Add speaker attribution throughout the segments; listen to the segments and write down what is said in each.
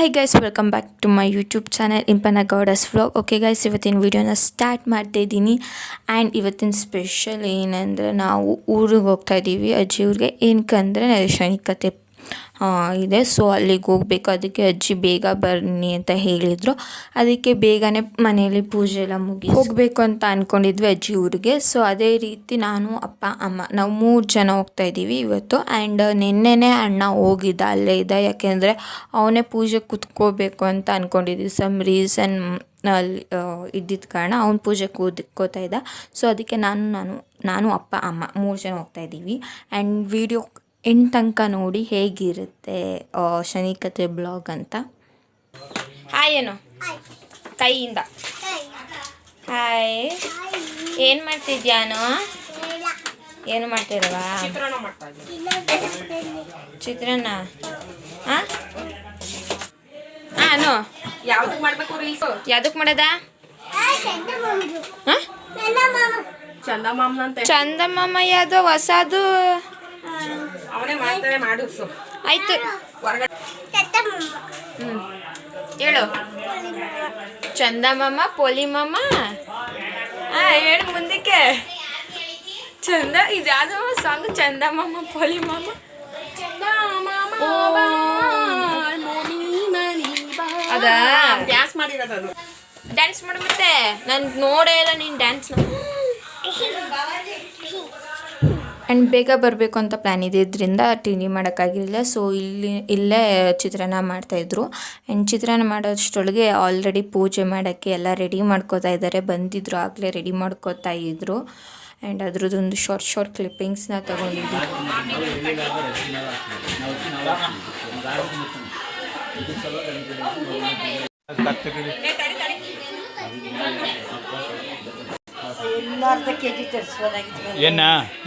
Speaker 1: Hi guys, welcome back to my YouTube channel Impana Gowda's vlog. Okay guys, ಇವತ್ತಿನ ವೀಡಿಯೋನ start ಮಾಡ್ತಾಯಿದ್ದೀನಿ. And ಇವತ್ತಿನ special ಏನಂದರೆ ನಾವು ಊರಿಗೆ ಹೋಗ್ತಾಯಿದ್ದೀವಿ ಅಜ್ಜಿ ಊರಿಗೆ. ಏನಕ್ಕಂದರೆ ಶನಿಕತೆ ಇದೆ, ಸೊ ಅಲ್ಲಿಗೆ ಹೋಗಬೇಕು. ಅದಕ್ಕೆ ಅಜ್ಜಿ ಬೇಗ ಬನ್ನಿ ಅಂತ ಹೇಳಿದರು. ಅದಕ್ಕೆ ಬೇಗನೆ ಮನೆಯಲ್ಲಿ ಪೂಜೆ ಎಲ್ಲ ಮುಗಿ ಹೋಗಬೇಕು ಅಂತ ಅಂದ್ಕೊಂಡಿದ್ವಿ ಅಜ್ಜಿ ಊರಿಗೆ. ಸೊ ಅದೇ ರೀತಿ ನಾನು, ಅಪ್ಪ, ಅಮ್ಮ ನಾವು 3 ಜನ ಹೋಗ್ತಾಯಿದ್ದೀವಿ ಇವತ್ತು. ಆ್ಯಂಡ್ ನಿನ್ನೆನೇ ಅಣ್ಣ ಹೋಗಿದ್ದ, ಅಲ್ಲೇ ಇದ್ದ. ಯಾಕೆಂದರೆ ಅವನೇ ಪೂಜೆ ಕೂತ್ಕೋಬೇಕು ಅಂತ ಅಂದ್ಕೊಂಡಿದ್ವಿ. ಸಮ್ ರೀಸನ್ ಅಲ್ಲಿ ಇದ್ದಿದ್ದ ಕಾರಣ ಅವ್ನು ಪೂಜೆ ಕೂತ್ಕೋತಾ ಇದ್ದ. ಸೊ ಅದಕ್ಕೆ ನಾನು ಅಪ್ಪ, ಅಮ್ಮ 3 ಜನ ಹೋಗ್ತಾಯಿದ್ದೀವಿ. ಆ್ಯಂಡ್ ವಿಡಿಯೋ ಎಂಟು ತನಕ ನೋಡಿ ಹೇಗಿರುತ್ತೆ ಶನಿಕತೆ ಬ್ಲಾಗ್ ಅಂತ. ಹಾಯ್ ಏನು ಕೈಯಿಂದ ಹಾಯ್. ಏನು ಮಾಡ್ತಿದ್ಯಾನು? ಏನು ಮಾಡ್ತಿರವಾ? ಚಿತ್ರಾನ್ನ. ಹಾಂ ಹಾಂ
Speaker 2: ಯಾವ್ದಕ್ಕೆ ಮಾಡಬೇಕು ರೀಲ್ಸು?
Speaker 1: ಯಾವುದಕ್ಕೆ ಮಾಡೋದ? ಹಾಂ ಚಂದಮಾಮ ಯಾವುದು ಹೊಸದು?
Speaker 2: ಅವನೇ ಮಾಡ್ತಾರೆ, ಮಾಡು.
Speaker 1: ಆಯ್ತು, ಹೇಳು. ಚಂದಮಾಮ, ಪೋಲಿಮಾಮ. ಹೇಳು ಮುಂದಕ್ಕೆ. ಇದು ಯಾವುದು ಸಾಂಗ್? ಚಂದಮಾಮ, ಪೋಲಿಮಾಮ. ಅದಾ
Speaker 2: ಡ್ಯಾನ್ಸ್ ಮಾಡಿರೋದು.
Speaker 1: ಡ್ಯಾನ್ಸ್ ಮಾಡು ಮತ್ತೆ. ನಾನು ನೋಡೇ ಇಲ್ಲ ನೀನು ಡ್ಯಾನ್ಸ್. ಆ್ಯಂಡ್ ಬೇಗ ಬರಬೇಕು ಅಂತ ಪ್ಲ್ಯಾನ್ ಇದ್ದಿದ್ದರಿಂದ ತಿಂಡಿ ಮಾಡೋಕ್ಕಾಗಿರಲಿಲ್ಲ. ಸೊ ಇಲ್ಲೇ ಚಿತ್ರಾನ್ನ ಮಾಡ್ತಾಯಿದ್ರು. ಆ್ಯಂಡ್ ಚಿತ್ರಾನ್ನ ಮಾಡೋಷ್ಟರೊಳಗೆ ಆಲ್ರೆಡಿ ಪೂಜೆ ಮಾಡೋಕ್ಕೆ ಎಲ್ಲ ರೆಡಿ ಮಾಡ್ಕೋತಾ ಇದ್ದಾರೆ. ಬಂದಿದ್ದರು ಆಗಲೇ ರೆಡಿ ಮಾಡ್ಕೋತಾ ಇದ್ದರು. ಆ್ಯಂಡ್ ಅದ್ರದ್ದೊಂದು ಶಾರ್ಟ್ ಕ್ಲಿಪ್ಪಿಂಗ್ಸ್ನ ತೊಗೊಂಡಿದ್ದೆ.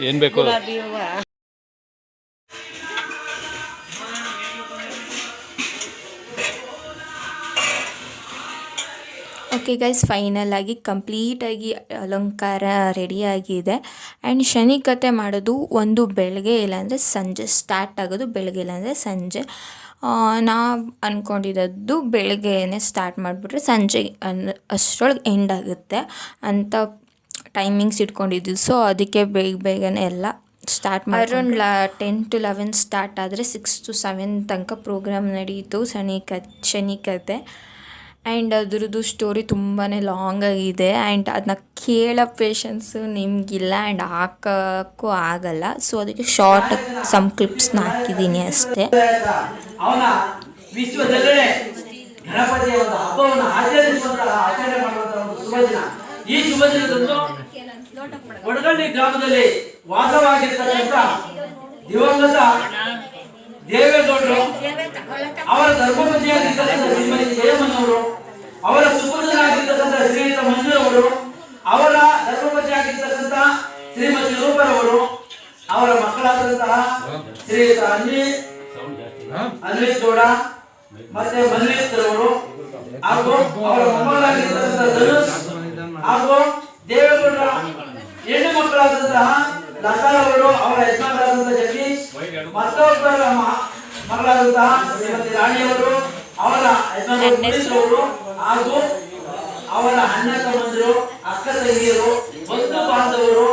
Speaker 3: ಏನು ಬೇಕು?
Speaker 1: ಓಕೆ ಗೈಸ್, ಫೈನಲ್ ಆಗಿ ಕಂಪ್ಲೀಟಾಗಿ ಅಲಂಕಾರ ರೆಡಿಯಾಗಿದೆ. ಆ್ಯಂಡ್ ಶನಿಕತೆ ಮಾಡೋದು ಒಂದು ಬೆಳಗ್ಗೆ, ಇಲ್ಲಾಂದರೆ ಸಂಜೆ ಸ್ಟಾರ್ಟ್ ಆಗೋದು. ಬೆಳಗ್ಗೆ ಇಲ್ಲಾಂದರೆ ಸಂಜೆ. ನಾವು ಅಂದ್ಕೊಂಡಿರೋದು ಬೆಳಗ್ಗೆನೇ ಸ್ಟಾರ್ಟ್ ಮಾಡಿಬಿಟ್ರೆ ಸಂಜೆ ಅಷ್ಟರೊಳಗೆ ಎಂಡ್ ಆಗುತ್ತೆ ಅಂತ ಟೈಮಿಂಗ್ಸ್ ಇಟ್ಕೊಂಡಿದ್ವಿ. ಸೊ ಅದಕ್ಕೆ ಬೇಗನೆ ಎಲ್ಲ ಸ್ಟಾರ್ಟ್ ಮಾಡಿ ಅರೌಂಡ್ 10 to 11 ಸ್ಟಾರ್ಟ್ ಆದರೆ 6 to 7 ತನಕ ಪ್ರೋಗ್ರಾಮ್ ನಡೀತು ಶನಿಕತೆ. ಆ್ಯಂಡ್ ಅದ್ರದ್ದು ಸ್ಟೋರಿ ತುಂಬಾ ಲಾಂಗ್ ಆಗಿದೆ. ಆ್ಯಂಡ್ ಅದನ್ನ ಕೇಳೋ ಪೇಷನ್ಸು ನಿಮಗಿಲ್ಲ ಆ್ಯಂಡ್ ಹಾಕೋಕ್ಕೂ ಆಗಲ್ಲ. ಸೊ ಅದಕ್ಕೆ ಶಾರ್ಟ್ ಸಮ್ ಕ್ಲಿಪ್ಸ್ನ ಹಾಕಿದ್ದೀನಿ ಅಷ್ಟೇ.
Speaker 4: ಅವನ ವಿಶ್ವದೆಲ್ಲೆಡೆ ಗಣಪತಿಯ ಒಂದು ಹಬ್ಬವನ್ನು ಆಚರಣೆ ಮಾಡುವಂತಹ ಒಂದು ಶುಭ ದಿನ. ಈ ಶುಭ ದಿನದಂದು ಒಡಗಳ್ಳಿ ಗ್ರಾಮದಲ್ಲಿ ವಾಸವಾಗಿರ್ತಕ್ಕಂಥ ದಿವಂಗತ ದೇವೇಗೌಡರು, ಅವರ ಧರ್ಮಪತಿಯಾಗಿರ್ತಕ್ಕಂಥ ಶ್ರೀಮತಿ ಜಯಮ್ಮನವರು, ಅವರ ಸುಪುತ್ರರಾಗಿರ್ತಕ್ಕಂಥ ಶ್ರೀಯುತ ಮಂಜುರವರು, ಅವರ ಧರ್ಮಪತಿಯಾಗಿರ್ತಕ್ಕಂಥ ಶ್ರೀಮತಿ ರೂಪರವರು, ಅವರ ಮಕ್ಕಳಾದಂತಹ ಶ್ರೀಯುತ ಅನ್ವಿತ್ ಗೌಡ ಮತ್ತೆ ಮನ್ವಿತ್ರವರು, ಹಾಗೂ ಅವರ ಮೊಮ್ಮಗಳಾಗಿರ್ತಕ್ಕಂಥ ಧನುಷ್, ಹಾಗೂ ದೇವೇಗೌಡರ ಹೆಣ್ಣು ಮಕ್ಕಳಾದಂತಹ ಲತಾರವರು, ಅವರ ಯಜಮಾನರಾದಂತಹ ಜಗದೀಶ್, ಮತ್ತೊಬ್ಬರ ಮಗಳಾದಂತಹ ಶ್ರೀಮತಿ ರಾಣಿಯವರು, ಅವರ ಯಜಮಾನರು, ಹಾಗೂ ಅವರ ಅಣ್ಣ ತಮ್ಮಂದಿರು, ಅಕ್ಕ ತಂಗಿಯರು, ಬಂಧು ಬಾಂಧವರು,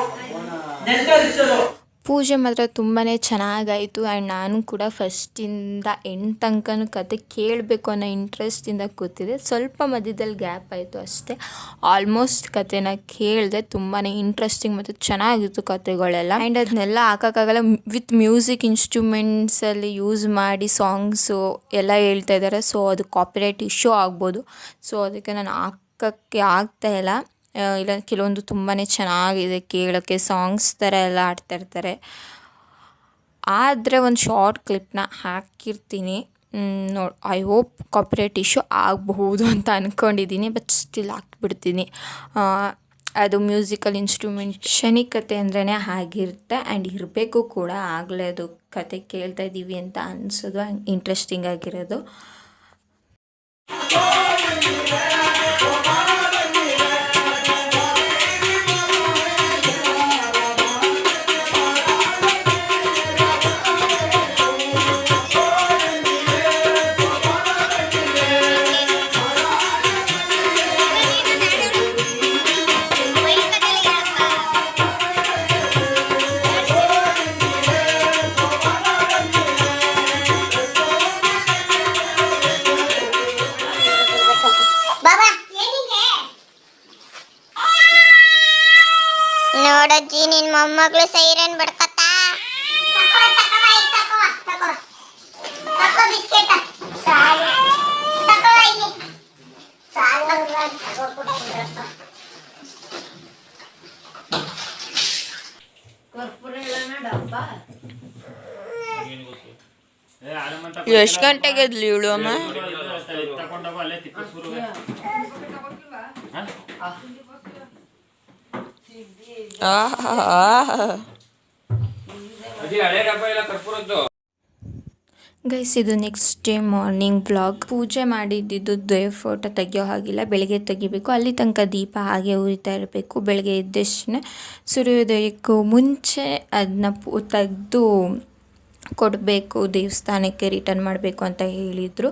Speaker 4: ನೆಂಟರಿಷ್ಟರು.
Speaker 1: ಪೂಜೆ ಮಾತ್ರ ತುಂಬಾ ಚೆನ್ನಾಗಾಯಿತು. ಆ್ಯಂಡ್ ನಾನು ಕೂಡ ಫಸ್ಟಿಂದ ಎಂಡ್ ತನಕನೂ ಕತೆ ಕೇಳಬೇಕು ಅನ್ನೋ ಇಂಟ್ರೆಸ್ಟಿಂದ ಕೂತಿದ್ದೆ. ಸ್ವಲ್ಪ ಮಧ್ಯದಲ್ಲಿ ಗ್ಯಾಪ್ ಆಯಿತು ಅಷ್ಟೇ. ಆಲ್ಮೋಸ್ಟ್ ಕತೆನ ಕೇಳಿದೆ. ತುಂಬಾ ಇಂಟ್ರೆಸ್ಟಿಂಗ್ ಮತ್ತು ಚೆನ್ನಾಗಿತ್ತು ಕತೆಗಳೆಲ್ಲ. ಆ್ಯಂಡ್ ಅದನ್ನೆಲ್ಲ ಹಾಕೋಕ್ಕಾಗಲ್ಲ, ವಿತ್ ಮ್ಯೂಸಿಕ್ ಇನ್ಸ್ಟ್ರೂಮೆಂಟ್ಸಲ್ಲಿ ಯೂಸ್ ಮಾಡಿ ಸಾಂಗ್ಸು ಎಲ್ಲ ಹೇಳ್ತಾ ಇದ್ದಾರೆ. ಸೊ ಅದು ಕಾಪಿರೈಟ್ ಇಶ್ಯೂ ಆಗ್ಬೋದು. ಸೊ ಅದಕ್ಕೆ ನಾನು ಹಾಕೋಕ್ಕೆ ಆಗ್ತಾಯಿಲ್ಲ. ಇಲ್ಲ, ಕೆಲವೊಂದು ತುಂಬಾ ಚೆನ್ನಾಗಿದೆ ಕೇಳೋಕ್ಕೆ, ಸಾಂಗ್ಸ್ ಥರ ಎಲ್ಲ ಆಡ್ತಾಯಿರ್ತಾರೆ. ಆದರೆ ಒಂದು ಶಾರ್ಟ್ ಕ್ಲಿಪ್ನ ಹಾಕಿರ್ತೀನಿ ನೋಡಿ. ಐ ಹೋಪ್ ಕಾಪಿರೈಟ್ ಇಶ್ಯೂ ಆಗಬಹುದು ಅಂತ ಅಂದ್ಕೊಂಡಿದ್ದೀನಿ, ಬಟ್ ಸ್ಟಿಲ್ ಹಾಕ್ಬಿಡ್ತೀನಿ. ಅದು ಮ್ಯೂಸಿಕಲ್ ಇನ್ಸ್ಟ್ರೂಮೆಂಟ್ ಶನಿಕತೆ ಅಂದ್ರೇ ಆಗಿರುತ್ತೆ. ಆ್ಯಂಡ್ ಇರಬೇಕು ಕೂಡ, ಆಗಲೇ ಅದು ಕತೆ ಕೇಳ್ತಾ ಇದ್ದೀವಿ ಅಂತ ಅನಿಸೋದು, ಇಂಟ್ರೆಸ್ಟಿಂಗ್ ಆಗಿರೋದು.
Speaker 5: ನೋಡಜ್ಜಿ ನಿನ್ ಮೊಮ್ಮಗಳು ಸೈರನ್ ಬಡ್ಕತ್ತಾ ತಕೋ ಬಿಸ್ಕೆಟ್ ಸಾಲು ತಕೋ ಇಲ್ಲಿ ಸಾಲು ಕರ್ಪೂರ ಎಲ್ಲನ ಡಬ್ಬ
Speaker 1: ಎಷ್ಟು ಗಂಟೆಗೆ ಎದ್ಲಿ ಇವಳು ಅಮ್ಮ? ಗೈಸ್ ಇದು ನೆಕ್ಸ್ಟ್ ಡೇ ಮಾರ್ನಿಂಗ್ ವ್ಲಾಗ್. ಪೂಜೆ ಮಾಡಿದ್ದು ದೇವ್ರ ಫೋಟೋ ತೆಗಿಯೋ ಹಾಗಿಲ್ಲ, ಬೆಳಗ್ಗೆ ತೆಗಿಬೇಕು. ಅಲ್ಲಿ ತನಕ ದೀಪ ಹಾಗೆ ಉರಿತಾ ಇರಬೇಕು. ಬೆಳಗ್ಗೆ ಎದ್ದಷ್ಟೇ ಸೂರ್ಯೋದಯಕ್ಕೂ ಮುಂಚೆ ಅದನ್ನ ತೆಗೆದು ಕೊಡಬೇಕು, ದೇವಸ್ಥಾನಕ್ಕೆ ರಿಟರ್ನ್ ಮಾಡಬೇಕು ಅಂತ ಹೇಳಿದರು.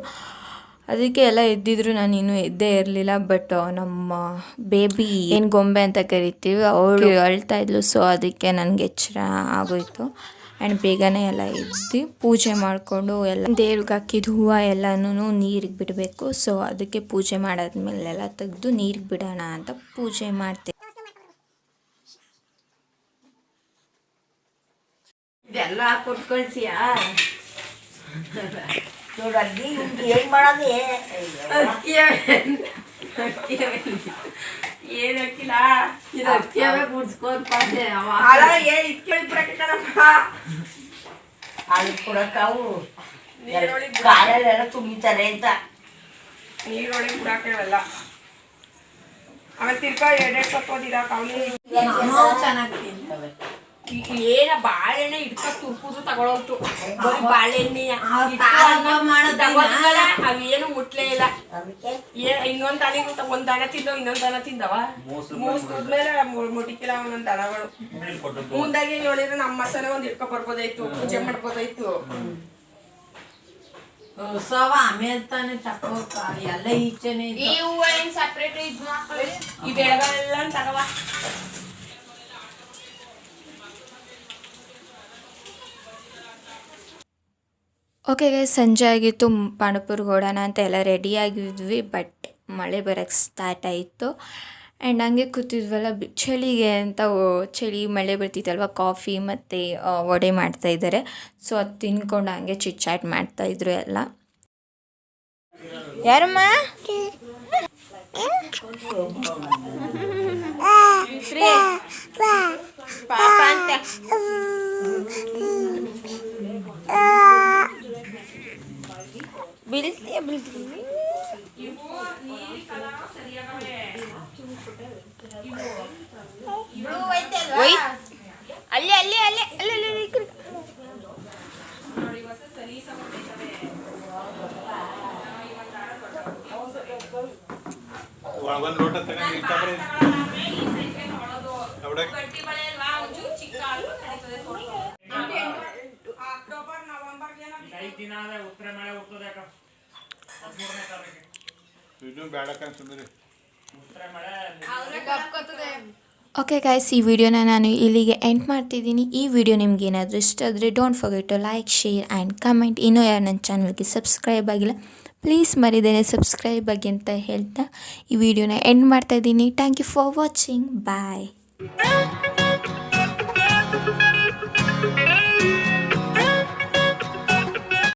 Speaker 1: ಅದಕ್ಕೆ ಎಲ್ಲ ಎದ್ದಿದ್ರು, ನಾನು ಇನ್ನೂ ಎದ್ದೇ ಇರಲಿಲ್ಲ. ಬಟ್ ನಮ್ಮ ಬೇಬಿ ಏನು ಗೊಂಬೆ ಅಂತ ಕರಿತೀವಿ, ಅವಳು ಅಳ್ತಾ ಇದ್ಲು. ಸೊ ಅದಕ್ಕೆ ನನಗೆ ಎಚ್ಚರ ಆಗೋಯಿತು. ಆ್ಯಂಡ್ ಬೇಗನೆ ಎಲ್ಲ ಎದ್ದು ಪೂಜೆ ಮಾಡಿಕೊಂಡು ಎಲ್ಲ ದೇವ್ರಿಗೆ ಹಾಕಿದ ಹೂವು ಎಲ್ಲನೂ ನೀರಿಗೆ ಬಿಡಬೇಕು. ಸೊ ಅದಕ್ಕೆ ಪೂಜೆ ಮಾಡಾದ್ಮೇಲೆಲ್ಲ ತೆಗೆದು ನೀರಿಗೆ ಬಿಡೋಣ ಅಂತ ಪೂಜೆ ಮಾಡ್ತೀವಿ.
Speaker 6: ಇದೆಲ್ಲ ಕೊಟ್ಟು ಕಳ್ಸಿಯಾ ನೋಡಲ್ಲಿ ಏನ್ ಮಾಡೋದು
Speaker 2: ಏನ್ ಹಾಕಿಲ್ಲ
Speaker 6: ಇದು ಅಕ್ಕಿಯವೇ ಗುಡ್ಸ್ಕೊಂಡ್ ಪಾಸೆ ಅಲ್ಲಿ ಕೊಡಕ್ಕಾವು ಕಾಲಲ್ಲೆಲ್ಲ ತುಳಿತಾರೆ ಅಂತ
Speaker 2: ನೀರೊಳಗೆ ಬಿಡಾಕೇವಲ್ಲ. ಆಮೇಲೆ ತಿರ್ಗಾ 2 ಸತ್ತೋದಿಲ್ಲ ಕಾವಲಿ
Speaker 6: ಚೆನ್ನಾಗಿ ತಿಂತವೆ.
Speaker 2: ಏನ ಬಾಳೆಣ್ಣೆ ಇಟ್ಕ ತುರ್ಕುದು ತಗೊಳೋತು. ಬರೀ ಬಾಳೆಣ್ಣೆ ಅವೇನು ಮುಟ್ಲೇ ಇಲ್ಲ. ಇನ್ನೊಂದ್ ತಾನಿಗೂ ಒಂದ್ ದನ ತಿಂದವ, ಇನ್ನೊಂದ್ ದನ ತಿಂದವ. ಮೂಸ್ಮೇಲೆ ಮುಟಿಕಿಲ್ಲ ಒಂದೊಂದ್ ದನಗಳು. ಮುಂದಾಗಿ ಹೇಳಿದ್ರೆ ನಮ್ಮ ಮಸನ ಒಂದ್ ಇಟ್ಕೊ ಬರ್ಬೋದಾಯ್ತು, ಪೂಜೆ ಮಾಡ್ಬೋದಾಯ್ತು.
Speaker 6: ಸವ ಆಮೇಲೆ ತಾನೇ ತಕೋಕ ಎಲ್ಲ ಈಚೆನೆ
Speaker 2: ಈ ಹೂವ ಏನ್ ಸಪ್ರೇಟ್ ಇದ್ ಮಾಡ್ಕೊಳ್ಳಿ. ಈ ಬೆಳಗಳೆಲ್ಲ ತಗವ.
Speaker 1: ಓಕೆ ಗೈಸ್, ಸಂಜೆ ಆಗಿತ್ತು. ಪಾಂಡವಪುರ್ಗೆ ಹೊಡೋಣ ಅಂತ ಎಲ್ಲ ರೆಡಿಯಾಗಿದ್ವಿ. ಬಟ್ ಮಳೆ ಬರೋಕ್ಕೆ ಸ್ಟಾರ್ಟ್ ಆಯಿತು. ಆ್ಯಂಡ್ ಹಂಗೆ ಕೂತಿದ್ವಲ್ಲ, ಚಳಿಗೆ ಅಂತ ಚಳಿ ಮಳೆ ಬರ್ತಿತ್ತಲ್ವ, ಕಾಫಿ ಮತ್ತು ವಡೆ ಮಾಡ್ತಾಯಿದ್ದಾರೆ. ಸೊ ಅದು ತಿನ್ಕೊಂಡು ಹಂಗೆ ಚಿಟ್ಚಾಟ್ ಮಾಡ್ತಾಯಿದ್ರು ಎಲ್ಲ. ಯಾರಮ್ಮ ಪಾಪ ಅಂತ ಬೀಳ್ತೀಯ ಬೀಳ್ತೀವಿ. ಅಲ್ಲಿ ಅಲ್ಲಿ ಅಲ್ಲಿ ಅಲ್ಲಿ ಅಲ್ಲಿ
Speaker 3: ಒಂದು ಲೋಟ ತಗೊಂಡು
Speaker 1: ಓಕೆ ಗೈಸ್, ಈ ವಿಡಿಯೋನ ನಾನು ಇಲ್ಲಿಗೆ ಎಂಡ್ ಮಾಡ್ತಿದ್ದೀನಿ. ಈ ವಿಡಿಯೋ ನಿಮ್ಗೆ ಏನಾದರೂ ಇಷ್ಟ ಆದರೆ don't forget to like, share and comment. ಇನ್ನೂ ಯಾರು ನನ್ನ ಚಾನಲ್ಗೆ ಸಬ್ಸ್ಕ್ರೈಬ್ ಆಗಿಲ್ಲ, ಪ್ಲೀಸ್ ಮರಿದೇನೆ ಸಬ್ಸ್ಕ್ರೈಬ್ ಆಗಿ ಅಂತ ಹೇಳ್ತಾ ಈ ವಿಡಿಯೋನ ಎಂಡ್ ಮಾಡ್ತಾಯಿದ್ದೀನಿ. Thank you for watching. Bye.